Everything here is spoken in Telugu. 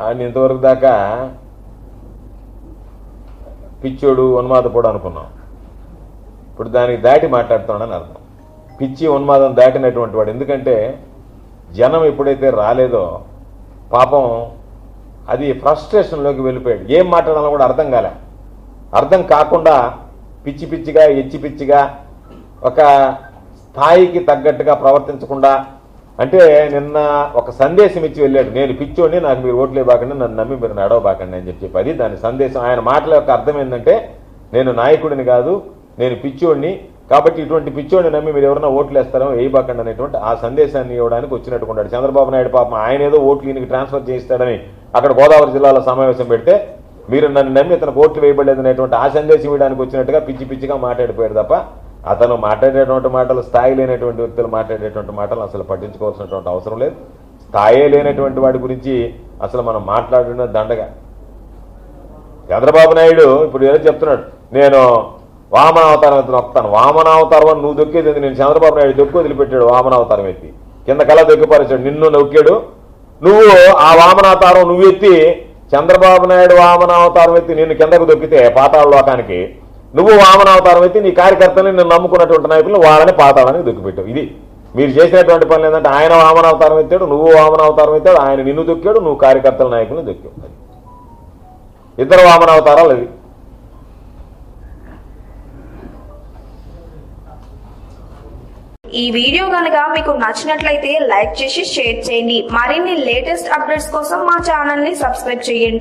ఆయన ఇంతవరకు దాకా పిచ్చోడు ఉన్మాదపోడు అనుకున్నాం. ఇప్పుడు దానికి దాటి మాట్లాడుతున్నాడని అర్థం. పిచ్చి ఉన్మాదం దాటినటువంటి వాడు. ఎందుకంటే జనం ఎప్పుడైతే రాలేదో పాపం అది ఫ్రస్ట్రేషన్లోకి వెళ్ళిపోయాడు. ఏం మాట్లాడాలో కూడా అర్థం కాలే. అర్థం కాకుండా పిచ్చి పిచ్చిగా ఎచ్చి పిచ్చిగా ఒక స్థాయికి తగ్గట్టుగా ప్రవర్తించకుండా, అంటే నిన్న ఒక సందేశం ఇచ్చి వెళ్ళాడు, నేను పిచ్చోడిని, నాకు మీరు ఓట్లే బాకండి, నన్ను నమ్మి మీరు నడవబాకండి అని చెప్పి. అది దాని సందేశం. ఆయన మాటల యొక్క అర్థం ఏంటంటే నేను నాయకుడిని కాదు, నేను పిచ్చోడిని, కాబట్టి ఇటువంటి పిచ్చోడిని నమ్మి మీరు ఎవరైనా ఓట్లు వేస్తారో వేయబాకండి అనేటువంటి ఆ సందేశాన్ని ఇవ్వడానికి వచ్చినట్టుకున్నాడు చంద్రబాబు నాయుడు. పాపం ఆయన ఏదో ఓట్లు ఈయనకి ట్రాన్స్ఫర్ చేయిస్తాడని అక్కడ గోదావరి జిల్లాలో సమావేశం పెడితే మీరు నన్ను నమ్మి ఇతను ఓట్లు వేయబడలేదు అనేటువంటి ఆ సందేశం ఇవ్వడానికి వచ్చినట్టుగా పిచ్చి పిచ్చిగా మాట్లాడిపోయాడు తప్ప అతను మాట్లాడేటువంటి మాటలు, స్థాయి లేనటువంటి వ్యక్తులు మాట్లాడేటువంటి మాటలు అసలు పట్టించుకోవాల్సినటువంటి అవసరం లేదు. స్థాయే లేనటువంటి వాడి గురించి అసలు మనం మాట్లాడిన దండగా. చంద్రబాబు నాయుడు ఇప్పుడు ఏదో చెప్తున్నాడు, నేను వామనావతారం ఎత్తి నొక్కుతాను. వామనావతారం అని నువ్వు దొక్కేది, నేను చంద్రబాబు నాయుడు దొక్కు వదిలిపెట్టాడు. వామనావతారం ఎత్తి కింద కళ దొక్కిపరిచాడు, నిన్ను నొక్కాడు. నువ్వు ఆ వామనావతారం నువ్వు ఎత్తి, చంద్రబాబు నాయుడు వామనావతారం ఎత్తి నిన్ను కిందకు దొక్కితే పాతాళ లోకానికి, నువ్వు వామనావతారం ఎత్తి నీ కార్యకర్తని నిన్ను నమ్ముకున్నటువంటి నాయకులు వాళ్ళని పాతాళానికి దొక్కిపెట్టావు. ఇది మీరు చేసినటువంటి పనులు. ఏంటంటే ఆయన వామనావతారం ఎత్తాడు, నువ్వు వామనావతారం ఎత్తాడు, ఆయన నిన్ను దొక్కాడు, నువ్వు కార్యకర్తల నాయకులను దొక్కావు. ఇద్దరు వామనావతారాలు అది. ఈ వీడియో కనుక మీకు నచ్చినట్లయితే లైక్ చేసి షేర్ చేయండి. మరిన్ని లేటెస్ట్ అప్డేట్స్ కోసం మా ఛానల్ ని సబ్స్క్రైబ్ చేయండి.